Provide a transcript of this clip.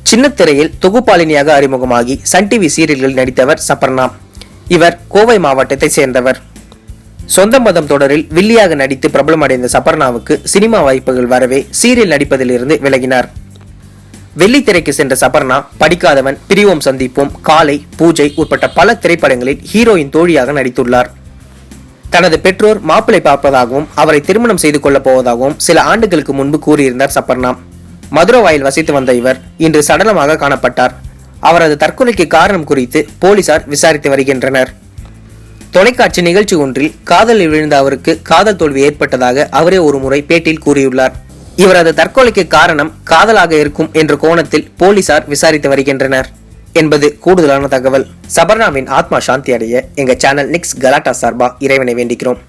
சின்னத்திரையில் தொகுப்பாளினியாக அறிமுகமாகி Sun TV சீரியல்களில் நடித்தவர் சபர்ணா. இவர் கோவை மாவட்டத்தை சேர்ந்தவர். சொந்த மதம் தொடரில் வில்லியாக நடித்து பிரபலமடைந்த சபர்ணாவுக்கு சினிமா வாய்ப்புகள் வரவே சீரியல் நடிப்பதிலிருந்து விலகினார். வெள்ளித்திரைக்கு சென்ற சபர்ணா படிக்காதவன், பிரிவோம் சந்திப்போம், காலை, பூஜை உட்பட்ட பல திரைப்படங்களில் ஹீரோயின் தோழியாக நடித்துள்ளார். தனது பெற்றோர் மாப்பிளை பார்ப்பதாகவும் அவரை திருமணம் செய்து கொள்ளப் போவதாகவும் சில ஆண்டுகளுக்கு முன்பு கூறியிருந்தார் சபர்ணா. மதுரவாயில் வசித்து வந்த இவர் இன்று சடலமாக காணப்பட்டார். அவரது தற்கொலைக்கு காரணம் குறித்து போலீசார் விசாரித்து வருகின்றனர். தொலைக்காட்சி நிகழ்ச்சி ஒன்றில் காதலில் விழுந்த அவருக்கு காதல் தோல்வி ஏற்பட்டதாக அவரே ஒரு முறை பேட்டியில் கூறியுள்ளார். இவரது தற்கொலைக்கு காரணம் காதலாக இருக்கும் என்ற கோணத்தில் போலீசார் விசாரித்து வருகின்றனர் என்பது கூடுதலான தகவல். சபர்ணாவின் ஆத்மா சாந்தி அடைய எங்க சேனல் நிக்ஸ் கலாட்டா சார்பா இறைவனை வேண்டிக்கிறோம்.